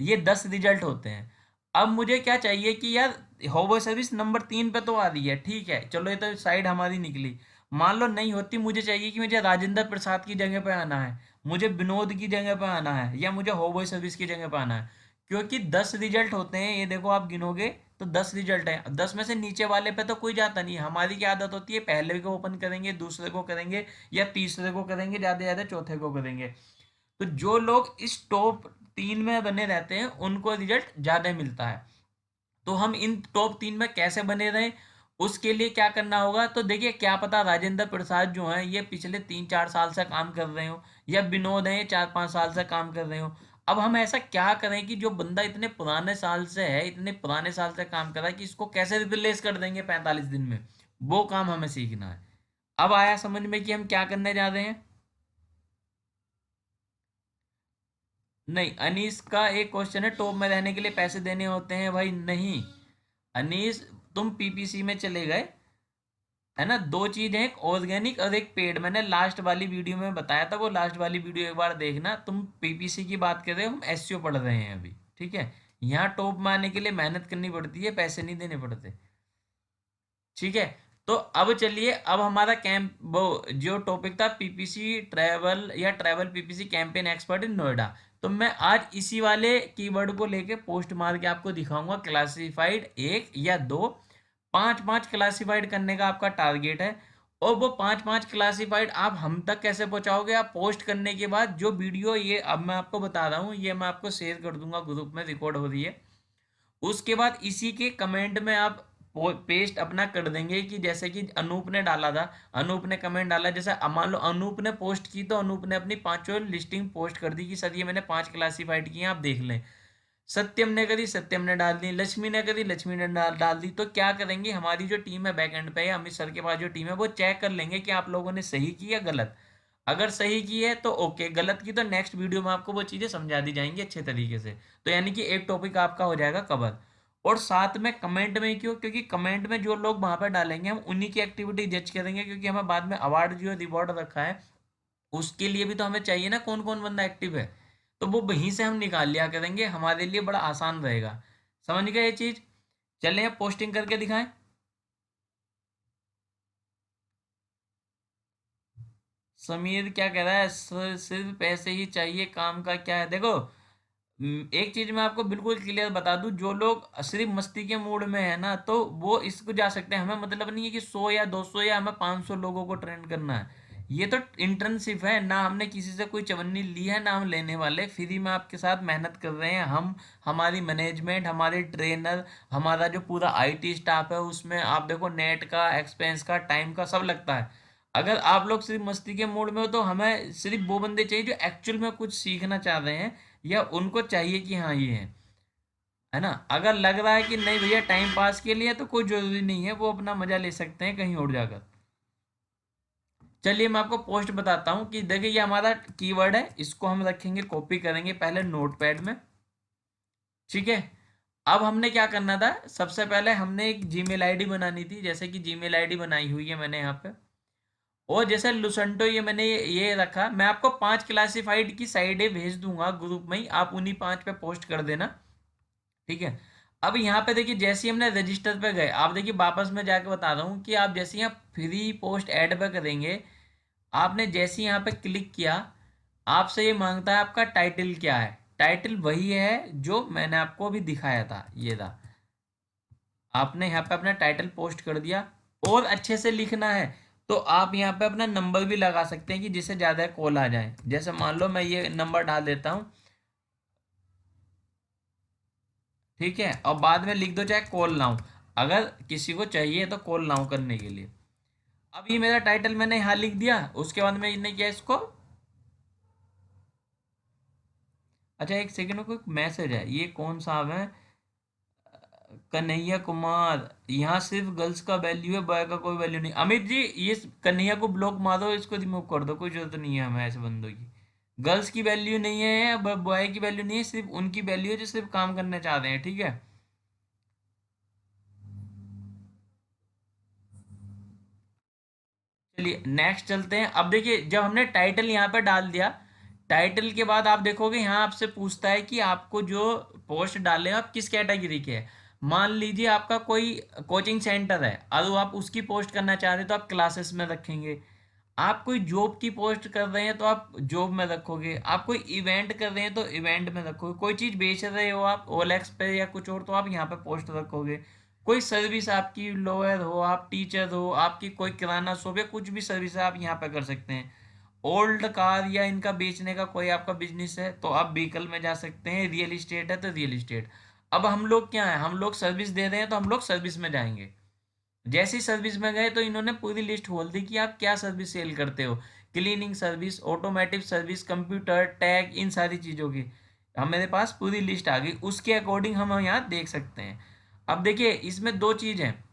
ये 10 रिजल्ट होते हैं। अब मुझे क्या चाहिए कि यार होवर सर्विस नंबर 3 पे तो आ रही है, ठीक है, चलो ये तो साइड हमारी निकली। मान लो नहीं होती, मुझे चाहिए कि मुझे राजेंद्र प्रसाद की जगह पे आना है, मुझे विनोद की जगह पे आना है, या मुझे होवर सर्विस की जगह पे आना है। क्योंकि 10 रिजल्ट होते हैं, ये देखो आप गिनोगे तो 10 रिजल्ट है। 10 में से नीचे वाले पे तो कोई जाता नहीं। हमारी क्या आदत होती है, पहले को ओपन करेंगे, दूसरे को करेंगे, या तीसरे को करेंगे, ज़्यादा ज़्यादा चौथे को करेंगे। तो जो लोग इस टॉप 3 में बने रहते हैं उनको रिजल्ट ज़्यादा मिलता है। तो हम इन टॉप 3 में कैसे बने रहें, उसके लिए क्या करना होगा, तो देखिए क्या पता राजेंद्र प्रसाद जो हैं ये पिछले 3-4 साल से काम कर रहे हो, या विनोद हैं ये 4-5 साल से काम कर रहे हो। अब हम ऐसा क्या करें कि जो बंदा इतने पुराने साल से है, इतने पुराने साल से काम कर रहा है, कि इसको कैसे रिप्लेस कर देंगे 45 दिन में, वो काम हमें सीखना है। अब आया समझ में कि हम क्या करने जा रहे हैं। नहीं, अनीस का एक क्वेश्चन है, टॉप में रहने के लिए पैसे देने होते हैं, भाई नहीं। अनीस, तुम पीपीसी में चले गए, है ना। दो चीजें, एक ऑर्गेनिक और एक पेड, मैंने लास्ट वाली वीडियो में बताया था, वो लास्ट वाली वीडियो एक बार देखना। तुम पीपीसी की बात कर रहे हो, हम एसईओ पढ़ रहे हैं अभी, ठीक है। यहाँ टॉप में आने के लिए मेहनत करनी पड़ती है, पैसे नहीं देने पड़ते, ठीक है। तो अब चलिए, अब हमारा कैंप वो जो टॉपिक था पीपीसी ट्रैवल या travel PPC campaign expert in Noida, तो मैं आज इसी वाले कीवर्ड को लेके पोस्ट मार के आपको दिखाऊंगा। क्लासिफाइड 1 या 2, 5 क्लासिफाइड करने का आपका टारगेट है। और वो 5-5 क्लासिफाइड आप हम तक कैसे पहुंचाओगे? आप पोस्ट करने के बाद जो वीडियो, ये अब मैं आपको बता रहा हूँ, ये मैं आपको शेयर कर दूंगा ग्रुप में, रिकॉर्ड हो रही है। उसके बाद इसी के कमेंट में आप पेस्ट अपना कर देंगे कि जैसे कि अनूप ने डाला था, अनूप ने कमेंट डाला, जैसे मान लो अनूप ने पोस्ट की तो अनूप ने अपनी पांचों लिस्टिंग पोस्ट कर दी कि सर ये मैंने 5 क्लासिफाइड की हैं, आप देख लें। सत्यम ने करी, सत्यम ने डाल दी, लक्ष्मी ने करी, लक्ष्मी ने डाल दी। तो क्या करेंगे, हमारी जो टीम है बैकएंड पे, या अमित सर के पास जो टीम है, वो चेक कर लेंगे कि आप लोगों ने सही की या गलत। अगर सही की है तो ओके, गलत की तो नेक्स्ट वीडियो में आपको वो चीज़ें समझा दी जाएंगी अच्छे तरीके से। तो यानी कि एक टॉपिक आपका हो जाएगा कवर। और साथ में कमेंट में क्यों? क्योंकि कमेंट में जो लोग वहां पर डालेंगे हम उन्हीं की एक्टिविटी जज करेंगे, क्योंकि हमें बाद में अवार्ड जो है रिवॉर्ड रखा है, उसके लिए भी तो हमें चाहिए ना कौन कौन बंदा एक्टिव है। तो वो वहीं से हम निकाल लिया करेंगे, हमारे लिए बड़ा आसान रहेगा। समझ गए ये चीज? चलें अब पोस्टिंग करके दिखाएं। समीर क्या कह रहा है? सिर्फ पैसे ही चाहिए, काम का क्या है? देखो, एक चीज मैं आपको बिल्कुल क्लियर बता दूं, जो लोग सिर्फ मस्ती के मूड में है ना, तो वो इसको जा सकते हैं। हमें मतलब नहीं है कि 100 या 200 या हमें 500 लोगों को ट्रेन करना है। ये तो इंटर्नशिप है ना, हमने किसी से कोई चवन्नी ली है ना हम लेने वाले, फ्री में आपके साथ मेहनत कर रहे हैं हम। हमारी मैनेजमेंट, हमारे ट्रेनर, हमारा जो पूरा आईटी स्टाफ है, उसमें आप देखो नेट का, एक्सपेंस का, टाइम का सब लगता है। अगर आप लोग सिर्फ मस्ती के मूड में हो तो हमें सिर्फ वो बंदे चाहिए जो एक्चुअल में कुछ सीखना चाह रहे हैं, या उनको चाहिए कि हाँ ये है ना। अगर लग रहा है कि नहीं भैया टाइम पास के लिए, तो कोई जरूरी नहीं है, वो अपना मजा ले सकते हैं कहीं और जाकर। चलिए मैं आपको पोस्ट बताता हूँ कि देखिए ये हमारा कीवर्ड है, इसको हम रखेंगे, कॉपी करेंगे पहले नोटपैड में। ठीक है, अब हमने क्या करना था, सबसे पहले हमने एक जीमेल आईडी बनानी थी, जैसे कि जीमेल आईडी बनाई हुई है मैंने यहाँ पे। और जैसे लुसेंटो ये मैंने ये रखा, मैं आपको 5 क्लासिफाइड की साइडें भेज दूंगा ग्रुप में ही, आप उन्हीं 5 पे पोस्ट कर देना। ठीक है, अब यहाँ पे देखिए जैसे ही हमने रजिस्टर पे गए, आप देखिए वापस मैं जाके बता रहा हूँ कि आप जैसे यहाँ फ्री पोस्ट ऐड पे करेंगे, आपने जैसे ही यहाँ पे क्लिक किया, आपसे ये मांगता है आपका टाइटल क्या है। टाइटल वही है जो मैंने आपको अभी दिखाया था, ये था। आपने यहाँ पे अपना टाइटल पोस्ट कर दिया, और अच्छे से लिखना है तो आप यहाँ पे अपना नंबर भी लगा सकते हैं कि जिससे ज़्यादा कॉल आ जाए। जैसे मान लो मैं ये नंबर डाल देता हूँ, ठीक है, और बाद में लिख दो चाहे कॉल नाउ, अगर किसी को चाहिए तो कॉल नाउ करने के लिए। अब ये मेरा टाइटल मैंने यहाँ लिख दिया, उसके बाद में इन्हें किया इसको। अच्छा एक सेकंड में कोई मैसेज है, ये कौन सा है? कन्हैया कुमार, यहाँ सिर्फ गर्ल्स का वैल्यू है, बॉय का कोई वैल्यू नहीं। अमित जी ये कन्हैया को ब्लॉक मारो, इसको रिमूव कर दो, कोई जरूरत नहीं है हमें ऐसे बंदों की। गर्ल्स की वैल्यू नहीं है, बॉय की वैल्यू नहीं है, सिर्फ उनकी वैल्यू है जो सिर्फ काम करना चाह रहे हैं। ठीक है, चलिए नेक्स्ट चलते हैं। अब देखिए जब हमने टाइटल यहाँ पे डाल दिया, टाइटल के बाद आप देखोगे यहाँ आपसे पूछता है कि आपको जो पोस्ट डाले आप किस कैटेगरी के हैं। मान लीजिए आपका कोई कोचिंग सेंटर है, और आप उसकी पोस्ट करना चाह रहे हैं तो आप क्लासेस में रखेंगे। आप कोई जॉब की पोस्ट कर रहे हैं तो आप जॉब में रखोगे। आप कोई इवेंट कर रहे हैं तो इवेंट में रखोगे। कोई चीज़ बेच रहे हो आप ओएलएक्स पे या कुछ और, तो आप यहाँ पे पोस्ट रखोगे। कोई सर्विस आपकी लॉयर हो, आप टीचर हो, आपकी कोई किराना शॉप या कुछ भी सर्विस है, आप यहाँ पे कर सकते हैं। ओल्ड कार या इनका बेचने का कोई आपका बिजनेस है तो आप व्हीकल में जा सकते हैं। रियल इस्टेट है तो रियल इस्टेट। अब हम लोग क्या है, हम लोग सर्विस दे रहे हैं तो हम लोग सर्विस में जाएंगे। जैसी सर्विस में गए तो इन्होंने पूरी लिस्ट खोल दी कि आप क्या सर्विस सेल करते हो। Cleaning service, automotive service, computer tag, इन सारी चीज़ों की हमारे पास पूरी लिस्ट आ गई, उसके अकॉर्डिंग हम यहाँ देख सकते हैं। अब देखिए इसमें दो चीज़ हैं,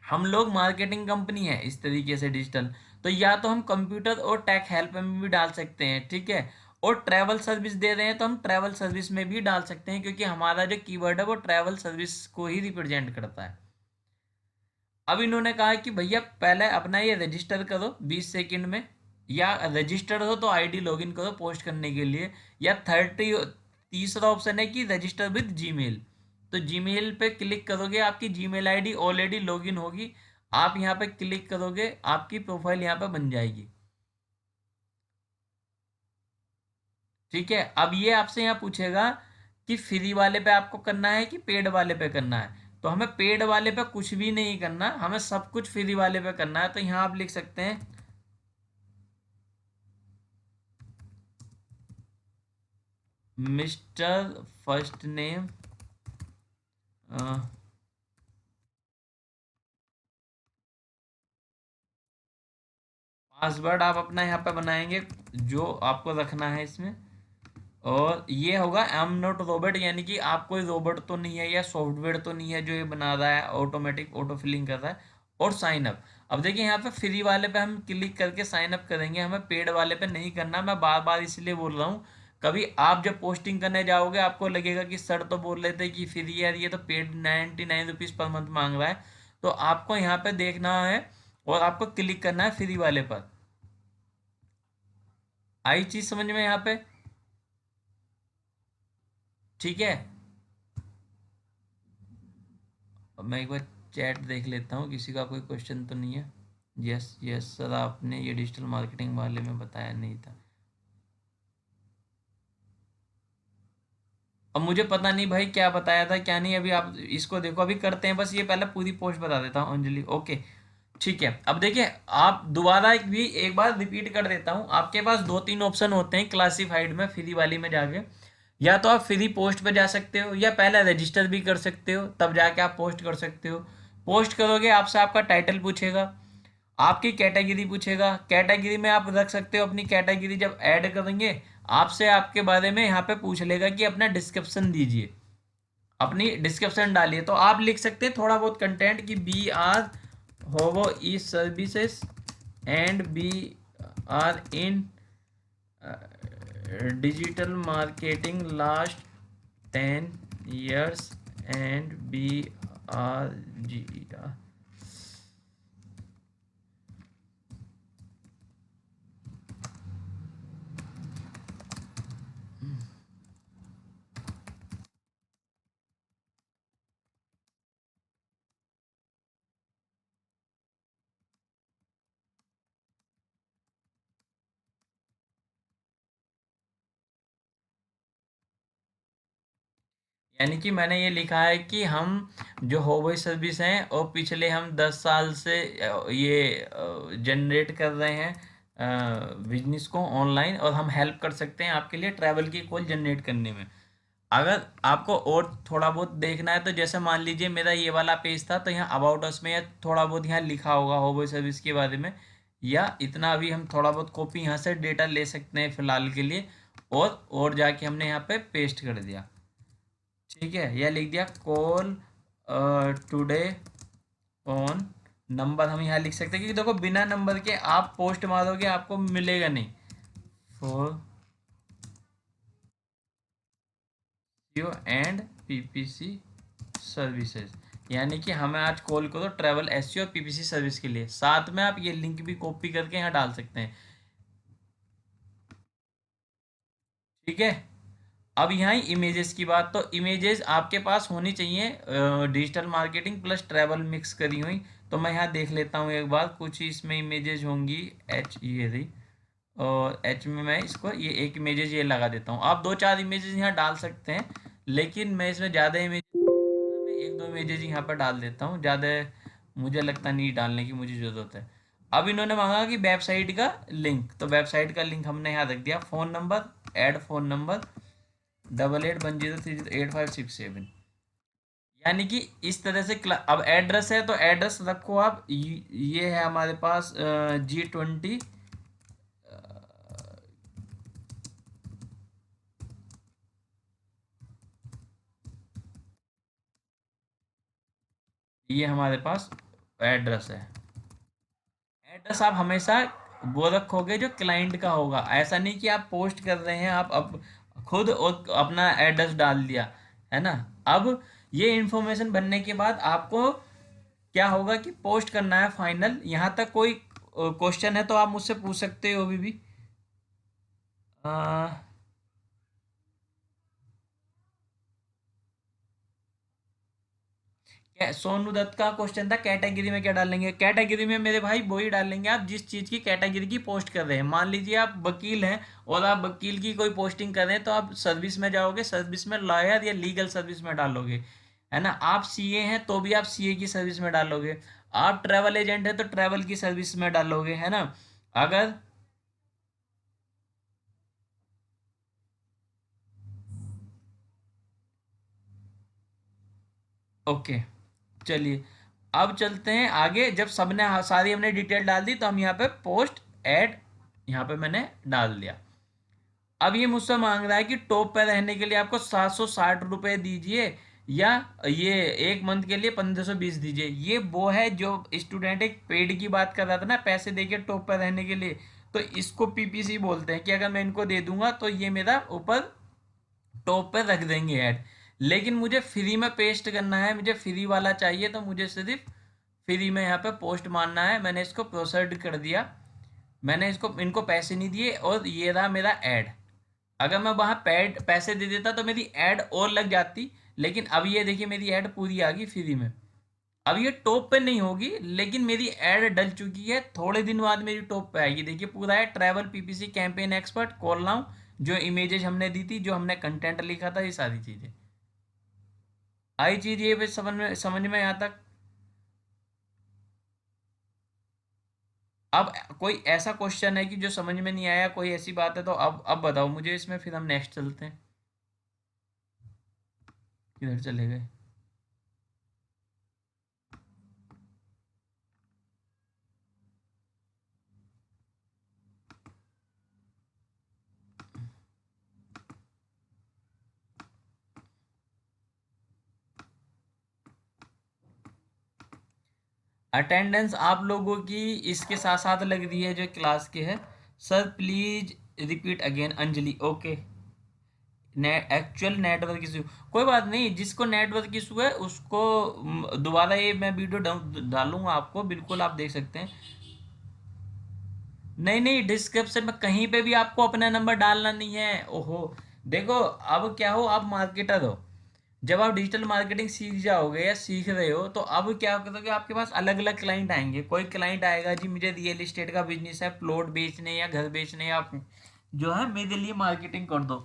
हम लोग मार्केटिंग कंपनी है इस तरीके से डिजिटल, तो या तो हम कंप्यूटर और टेक हेल्प में भी डाल सकते हैं। ठीक है, और ट्रैवल सर्विस दे रहे हैं तो हम ट्रैवल सर्विस में भी डाल सकते हैं, क्योंकि हमारा जो कीवर्ड है वो ट्रैवल सर्विस को ही रिप्रेजेंट करता है। अब इन्होंने कहा कि भैया पहले अपना ये रजिस्टर करो 20 सेकंड में, या रजिस्टर्ड हो तो आईडी लॉगिन करो पोस्ट करने के लिए, या तीसरा ऑप्शन है कि रजिस्टर विद जीमेल। तो जीमेल पे क्लिक करोगे, आपकी जीमेल आईडी ऑलरेडी लॉगिन होगी, आप यहाँ पे क्लिक करोगे, आपकी प्रोफाइल यहाँ पे बन जाएगी। ठीक है, अब ये आपसे यहाँ पूछेगा कि फ्री वाले पे आपको करना है कि पेड वाले पे करना है। तो हमें पेड वाले पे कुछ भी नहीं करना, हमें सब कुछ फ्री वाले पे करना है। तो यहाँ आप लिख सकते हैं मिस्टर फर्स्ट नेम पासवर्ड आप अपना यहाँ पे बनाएंगे जो आपको रखना है इसमें। और ये होगा आई एम नॉट रोबोट, यानी कि आप कोई रोबोट तो नहीं है या सॉफ्टवेयर तो नहीं है जो ये बना रहा है, ऑटोमेटिक ऑटो फिलिंग कर रहा है। और साइन अप, अब देखिए यहाँ पे फ्री वाले पे हम क्लिक करके साइन अप करेंगे, हमें पेड वाले पे नहीं करना। मैं बार बार इसलिए बोल रहा हूँ, कभी आप जब पोस्टिंग करने जाओगे आपको लगेगा कि सर तो बोल रहे थे कि फ्री है, ये तो पेड 99 रुपीज़ पर मंथ मांग रहा है। तो आपको यहाँ पे देखना है और आपको क्लिक करना है फ्री वाले पर। आई चीज समझ में यहाँ पे? ठीक है। अब मैं एक बार चैट देख लेता हूँ, किसी का कोई क्वेश्चन तो नहीं है। यस यस सर, आपने ये डिजिटल मार्केटिंग वाले में बताया नहीं था। अब मुझे पता नहीं भाई क्या बताया था क्या नहीं, अभी आप इसको देखो, अभी करते हैं। बस ये पहले पूरी पोस्ट बता देता हूँ अंजलि। ओके ठीक है। अब देखिए आप दोबारा भी एक बार रिपीट कर देता हूँ, आपके पास दो तीन ऑप्शन होते हैं क्लासिफाइड में, फ्री वाली में जाके। या तो आप फ्री पोस्ट पे जा सकते हो, या पहले रजिस्टर भी कर सकते हो, तब जाके आप पोस्ट कर सकते हो। पोस्ट करोगे आपसे आपका टाइटल पूछेगा, आपकी कैटेगरी पूछेगा। कैटेगरी में आप रख सकते हो अपनी कैटेगरी, जब ऐड करेंगे आपसे आपके बारे में यहाँ पे पूछ लेगा कि अपना डिस्क्रिप्शन दीजिए, अपनी डिस्क्रिप्शन डालिए। तो आप लिख सकते हैं थोड़ा बहुत कंटेंट कि बी आर होवो E services and B R in digital marketing last 10 years and BRG। यानी कि मैंने ये लिखा है कि हम जो होवई सर्विस हैं और पिछले हम 10 साल से ये जनरेट कर रहे हैं बिजनेस को ऑनलाइन, और हम हेल्प कर सकते हैं आपके लिए ट्रैवल की कॉल जनरेट करने में। अगर आपको और थोड़ा बहुत देखना है तो जैसे मान लीजिए मेरा ये वाला पेज था, तो यहाँ अबाउट अस में या थोड़ा बहुत यहाँ लिखा होगा होवई सर्विस के बारे में, या इतना अभी हम थोड़ा बहुत कॉपी यहाँ से डेटा ले सकते हैं फिलहाल के लिए, और जाके हमने यहाँ पे पेस्ट कर दिया। ठीक है, यह लिख दिया कॉल टुडे ऑन नंबर, हम यहाँ लिख सकते हैं, क्योंकि देखो बिना नंबर के आप पोस्ट मारोगे आपको मिलेगा नहीं। For you and PPC services, यानी कि हमें आज कॉल करो ट्रैवल एसईओ और पीपीसी सर्विस के लिए। साथ में आप ये लिंक भी कॉपी करके यहाँ डाल सकते हैं। ठीक है। अब यहाँ इमेजेस की बात, तो इमेजेस आपके पास होनी चाहिए digital marketing plus travel mix करी हुई। तो मैं यहाँ देख लेता हूँ एक बार, कुछ इसमें इमेजेस होंगी। एच ये रही, और एच में मैं इसको ये एक इमेजेस ये लगा देता हूँ। आप 2-4 इमेजेस यहाँ डाल सकते हैं, लेकिन मैं इसमें ज़्यादा इमेज, मैं 1-2 इमेजेस यहाँ पर डाल देता हूँ, ज़्यादा मुझे लगता नहीं डालने की मुझे ज़रूरत है। अब इन्होंने मांगा कि वेबसाइट का लिंक, तो वेबसाइट का लिंक हमने यहाँ रख दिया। Phone number, add phone number 8810308567, यानी कि इस तरह से। अब एड्रेस है तो एड्रेस रखो आप, ये है हमारे पास G20 ये हमारे पास एड्रेस है। एड्रेस आप हमेशा वो रखोगे जो क्लाइंट का होगा, ऐसा नहीं कि आप पोस्ट कर रहे हैं आप अब खुद और अपना एड्रेस डाल दिया, है ना। अब ये इंफॉर्मेशन बनने के बाद आपको क्या होगा कि पोस्ट करना है फाइनल। यहाँ तक कोई क्वेश्चन है तो आप मुझसे पूछ सकते हो अभी भी। सोनू दत्त का क्वेश्चन था कैटेगरी में क्या डालेंगे। कैटेगरी में मेरे भाई वही डालेंगे आप जिस चीज़ की कैटेगरी की पोस्ट कर रहे हैं। मान लीजिए आप वकील हैं और आप वकील की कोई पोस्टिंग कर रहे हैं, तो आप सर्विस में जाओगे, सर्विस में लॉयर या लीगल सर्विस में डालोगे। है ना। आप सीए हैं तो भी आप सीए की सर्विस में डालोगे, आप ट्रैवल एजेंट है तो ट्रैवल की सर्विस में डालोगे, है ना। अगर ओके, चलिए अब चलते हैं आगे। जब सबने सारी हमने डिटेल डाल दी तो हम यहाँ पे पोस्ट ऐड यहाँ पे मैंने डाल दिया। अब ये मुझसे मांग रहा है कि टॉप पे रहने के लिए आपको 760 रुपये दीजिए, या ये एक मंथ के लिए 1520 दीजिए। ये वो है जो स्टूडेंट एक पेड की बात कर रहा था ना, पैसे देके टॉप पे रहने के लिए, तो इसको पीपीसी बोलते हैं कि अगर मैं इनको दे दूंगा तो ये मेरा ऊपर टॉप पे रख देंगे ऐड। लेकिन मुझे फ्री में पेस्ट करना है, मुझे फ्री वाला चाहिए, तो मुझे सिर्फ फ्री में यहाँ पे पोस्ट मारना है। मैंने इसको प्रोसेड कर दिया, मैंने इसको इनको पैसे नहीं दिए, और ये रहा मेरा ऐड। अगर मैं वहाँ पैसे दे देता तो मेरी ऐड और लग जाती, लेकिन अब ये देखिए मेरी ऐड पूरी आ गई फ्री में। अब ये टॉप पे नहीं होगी, लेकिन मेरी ऐड डल चुकी है, थोड़े दिन बाद मेरी टॉप पे आएगी। देखिए पूरा है, travel PPC campaign expert call now, जो इमेजेस हमने दी थी, जो हमने कंटेंट लिखा था, ये सारी चीजें आई। चीज ये समझ में यहाँ तक। अब कोई ऐसा क्वेश्चन है कि जो समझ में नहीं आया, कोई ऐसी बात है तो अब बताओ मुझे इसमें, फिर हम नेक्स्ट चलते हैं। किधर चले गए। अटेंडेंस आप लोगों की इसके साथ साथ लग रही है जो क्लास के है। Sir please repeat again, Anjali. Okay, actual network issue, कोई बात नहीं, जिसको नेटवर्क इशू है उसको दोबारा ये मैं वीडियो डालूंगा आपको, बिल्कुल आप देख सकते हैं। नहीं नहीं, डिस्क्रिप्शन में कहीं पे भी आपको अपना नंबर डालना नहीं है। ओहो, देखो अब क्या हो, आप मार्केटर हो, जब आप डिजिटल मार्केटिंग सीख जाओगे या सीख रहे हो तो अब क्या करोगे, आपके पास अलग अलग क्लाइंट आएंगे। कोई क्लाइंट आएगा जी मुझे रियल एस्टेट का बिजनेस है, प्लॉट बेचने या घर बेचने, या जो है मेरे लिए मार्केटिंग कर दो,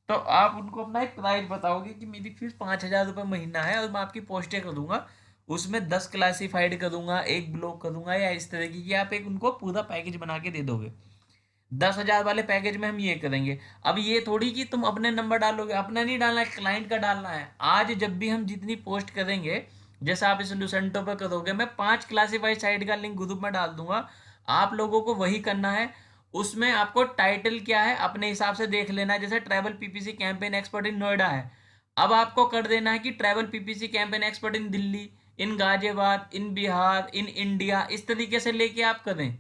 तो आप उनको अपना एक प्राइस बताओगे कि मेरी फीस 5,000 रुपये महीना है, और मैं आपकी पोस्टें कर दूंगा, उसमें 10 क्लासीफाइड करूंगा, एक ब्लॉग करूंगा, या इस तरह की कि आप एक उनको पूरा पैकेज बना के दे दोगे। 10,000 वाले पैकेज में हम ये करेंगे। अब ये थोड़ी कि तुम अपने नंबर डालोगे, अपना नहीं डालना है, क्लाइंट का डालना है। आज जब भी हम जितनी पोस्ट करेंगे, जैसे आप इस लुसेंटो पर करोगे, मैं 5 क्लासीफाइड साइट का लिंक ग्रुप में डाल दूंगा, आप लोगों को वही करना है। उसमें आपको टाइटल क्या है अपने हिसाब से देख लेना है, जैसे travel PPC campaign expert in Noida है, अब आपको कर देना है कि travel PPC campaign expert in Delhi, in Ghaziabad, in Bihar, in India, इस तरीके से लेके आप करें,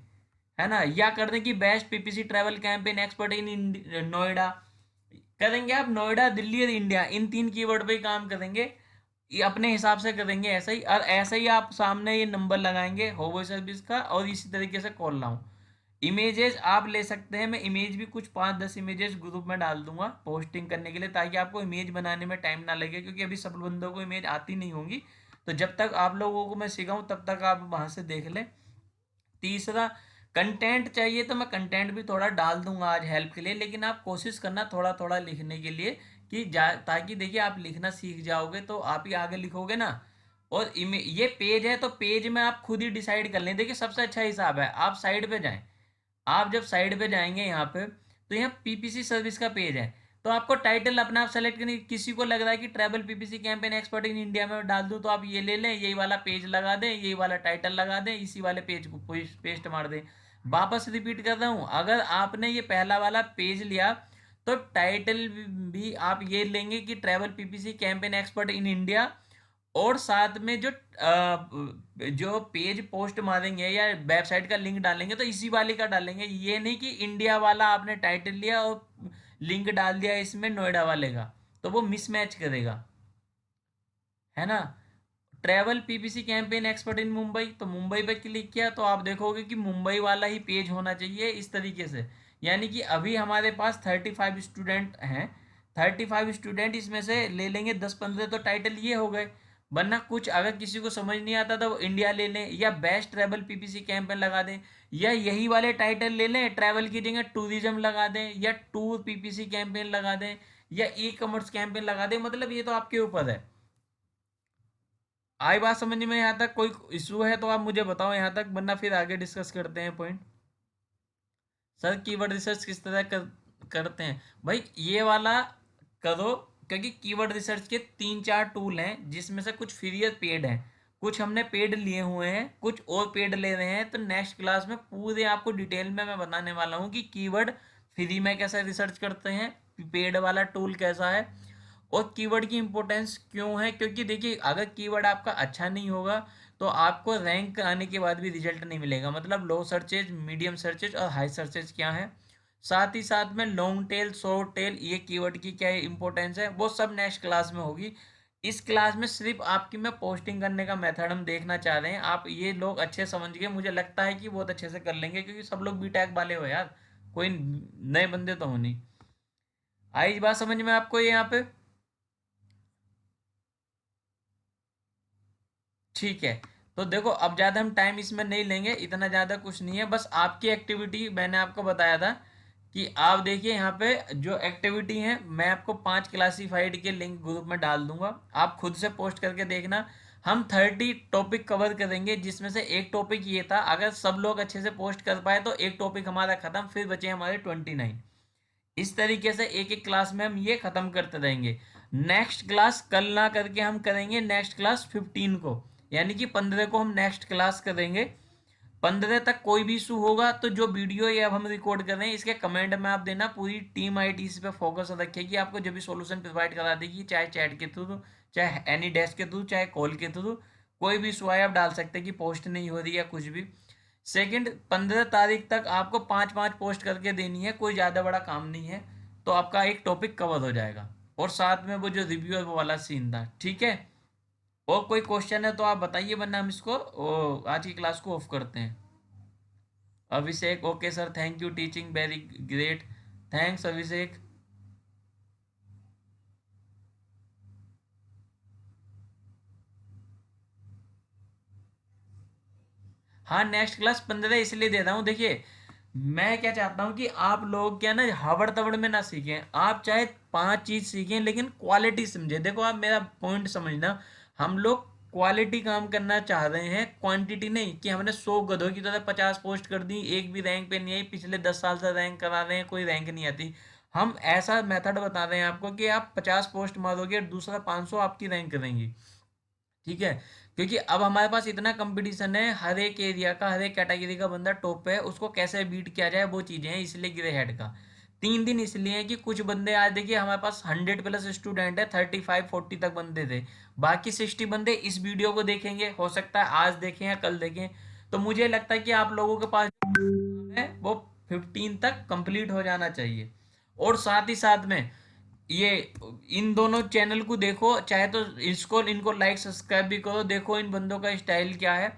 है ना। या कर दें कि best PPC travel campaign expert in Noida, करेंगे आप नोएडा, दिल्ली और इंडिया, इन 3 कीवर्ड पे ही काम करेंगे, ये अपने हिसाब से करेंगे ऐसा ही। और ऐसा ही आप सामने ये नंबर लगाएंगे होवो सर्विस का, और इसी तरीके से कॉल लाऊं। इमेजेस आप ले सकते हैं, मैं इमेज भी कुछ 5-10 इमेजेस ग्रुप में डाल दूंगा पोस्टिंग करने के लिए, ताकि आपको इमेज बनाने में टाइम ना लगे, क्योंकि अभी सब बंदों को इमेज आती नहीं होंगी, तो जब तक आप लोगों को मैं सिखाऊं तब तक आप वहां से देख लें। तीसरा, कंटेंट चाहिए तो मैं कंटेंट भी थोड़ा डाल दूंगा आज हेल्प के लिए, लेकिन आप कोशिश करना थोड़ा थोड़ा लिखने के लिए, कि ताकि देखिए आप लिखना सीख जाओगे तो आप ही आगे लिखोगे ना। और ये पेज है तो पेज में आप खुद ही डिसाइड कर लें। देखिए सबसे अच्छा हिसाब है, आप साइड पे जाएं, आप जब साइड पे जाएंगे यहाँ पे, तो यहाँ पीपीसी सर्विस का पेज है, तो आपको टाइटल अपना आप सेलेक्ट करनी, किसी को लग रहा है कि travel PPC campaign expert in India में डाल दूं, तो आप ये ले लें, यही वाला पेज लगा दें, यही वाला टाइटल लगा दें, इसी वाले पेज को पेस्ट मार दें। वापस रिपीट कर रहा हूँ, अगर आपने ये पहला वाला पेज लिया तो टाइटल भी आप ये लेंगे कि travel PPC campaign expert in India, और साथ में जो पेज पोस्ट मारेंगे या वेबसाइट का लिंक डालेंगे तो इसी वाले का डालेंगे। ये नहीं कि इंडिया वाला आपने टाइटल लिया और लिंक डाल दिया इसमें नोएडा वाले का, तो वो मिसमैच करेगा, है ना। ट्रैवल पीपीसी कैंपेन एक्सपर्ट इन मुंबई, तो मुंबई पे क्लिक किया तो आप देखोगे कि मुंबई वाला ही पेज होना चाहिए इस तरीके से। यानी कि अभी हमारे पास 35 स्टूडेंट हैं, 35 स्टूडेंट इसमें से ले लेंगे 10-15 तो टाइटल ये हो गए, वरना कुछ अगर किसी को समझ नहीं आता तो वो इंडिया ले लें, या बेस्ट ट्रैवल पीपीसी कैंपेन लगा दें, या यही वाले टाइटल ले लें, ट्रैवल की जगह टूरिज्म लगा दें, या टूर पीपीसी कैंपेन लगा दें, या ई कॉमर्स कैंपेन लगा दें, मतलब ये तो आपके ऊपर है। आई बात समझ में? यहाँ तक कोई इशू है तो आप मुझे बताओ यहाँ तक, वरना फिर आगे डिस्कस करते हैं पॉइंट। सर कीवर्ड रिसर्च किस तरह करते हैं भाई, ये वाला करो, क्योंकि कीवर्ड रिसर्च के 3-4 टूल हैं, जिसमें से कुछ फ्री और पेड हैं, कुछ हमने पेड लिए हुए हैं, कुछ और पेड ले रहे हैं। तो नेक्स्ट क्लास में पूरे आपको डिटेल में मैं बताने वाला हूँ कि कीवर्ड फ्री में कैसे रिसर्च करते हैं, पेड वाला टूल कैसा है, और कीवर्ड की इंपॉर्टेंस क्यों है। क्योंकि देखिए, अगर कीवर्ड आपका अच्छा नहीं होगा तो आपको रैंक आने के बाद भी रिजल्ट नहीं मिलेगा। मतलब लो सर्चेज, मीडियम सर्चेज और हाई सर्चेज क्या है, साथ ही साथ में लॉन्ग टेल, शॉर्ट टेल, ये कीवर्ड की क्या इंपॉर्टेंस है, वो सब नेक्स्ट क्लास में होगी। इस क्लास में सिर्फ आपकी मैं पोस्टिंग करने का मेथड हम देखना चाह रहे हैं। आप ये लोग अच्छे समझ गए, मुझे लगता है कि बहुत अच्छे से कर लेंगे, क्योंकि सब लोग बीटेक वाले हो यार, कोई नए बंदे तो हो नहीं। आई बात समझ में आपको ये यहाँ पे? ठीक है। तो देखो, अब ज़्यादा हम टाइम इसमें नहीं लेंगे, इतना ज़्यादा कुछ नहीं है, बस आपकी एक्टिविटी मैंने आपको बताया था कि आप देखिए यहाँ पे जो एक्टिविटी है, मैं आपको 5 क्लासीफाइड के लिंक ग्रुप में डाल दूंगा, आप खुद से पोस्ट करके देखना। हम 30 टॉपिक कवर करेंगे, जिसमें से एक टॉपिक ये था, अगर सब लोग अच्छे से पोस्ट कर पाए तो एक टॉपिक हमारा खत्म, फिर बचे हमारे 29। इस तरीके से एक एक क्लास में हम ये खत्म करते रहेंगे। नेक्स्ट क्लास कल ना करके हम करेंगे नेक्स्ट क्लास 15 को, यानी कि 15 को हम नेक्स्ट क्लास करेंगे। 15 तक कोई भी इशू होगा तो जो वीडियो ये अब हम रिकॉर्ड कर रहे हैं, इसके कमेंट में आप देना। पूरी टीम IT इस पे फोकस रखेगी, आपको जो भी सॉल्यूशन प्रोवाइड करा देगी, चाहे चैट के थ्रू, चाहे एनी डेस्क के थ्रू, चाहे कॉल के थ्रू। कोई भी इशू आए आप डाल सकते हैं कि पोस्ट नहीं हो रही है कुछ भी। सेकंड, 15 तारीख तक आपको 5-5 पोस्ट करके देनी है, कोई ज़्यादा बड़ा काम नहीं है, तो आपका एक टॉपिक कवर हो जाएगा। और साथ में वो जो रिव्यू है वो वाला सीन था, ठीक है। और कोई क्वेश्चन है तो आप बताइए, वरना हम इसको आज की क्लास को ऑफ करते हैं। Abhishek, okay sir, thank you, teaching very great, thanks Abhishek. हाँ, नेक्स्ट क्लास 15 इसलिए दे रहा हूँ, देखिए मैं क्या चाहता हूँ कि आप लोग क्या ना हवड़ तवड़ में ना सीखें, आप चाहे 5 चीज सीखें लेकिन क्वालिटी समझे। देखो, आप मेरा पॉइंट समझना, हम लोग क्वालिटी काम करना चाह रहे हैं, क्वांटिटी नहीं कि हमने 100 गधों की तरह 50 पोस्ट कर दी, एक भी रैंक पे नहीं आई, पिछले 10 साल से रैंक करा रहे हैं, कोई रैंक नहीं आती। हम ऐसा मेथड बता रहे हैं आपको कि आप 50 पोस्ट मारोगे, दूसरा 500 आपकी रैंक करेंगी, ठीक है। क्योंकि अब हमारे पास इतना कंपटीशन है, हर एक एरिया का, हर एक कैटेगरी का बंदा टॉप पे है, उसको कैसे बीट किया जाए वो चीज़ें हैं, इसलिए गिरे हेड का 3 दिन इसलिए है कि कुछ बंदे, आज देखिए हमारे पास 100+ स्टूडेंट है, 35-40 तक बंदे थे, बाकी 60 बंदे इस वीडियो को देखेंगे, हो सकता है आज देखें या कल देखें। तो मुझे लगता है कि आप लोगों के पास जो काम है वो 15 तक कंप्लीट हो जाना चाहिए। और साथ ही साथ में ये इन दोनों चैनल को देखो, चाहे तो इसको, इनको लाइक सब्सक्राइब भी करो। देखो इन बंदों का स्टाइल क्या है,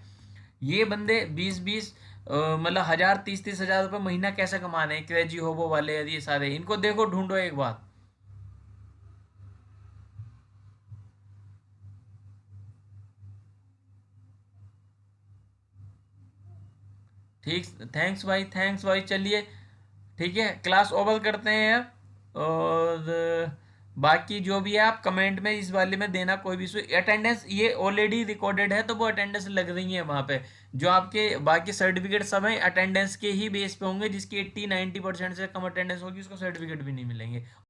ये बंदे 20-20 मतलब 1000-30-30 हज़ार रुपये महीना कैसे कमा रहे हैं, क्रेजी होबो वाले और ये सारे, इनको देखो, ढूंढो एक बार। ठीक, थैंक्स भाई, थैंक्स भाई, चलिए ठीक है, क्लास ओवर करते हैं अब। और बाकी जो भी है आप कमेंट में इस वाले में देना, कोई भी अटेंडेंस ये ऑलरेडी रिकॉर्डेड है, तो वो अटेंडेंस लग रही है वहाँ पे। जो आपके बाकी सर्टिफिकेट सब हैं अटेंडेंस के ही बेस पे होंगे, जिसकी 80-90% से कम अटेंडेंस होगी उसको सर्टिफिकेट भी नहीं मिलेंगे।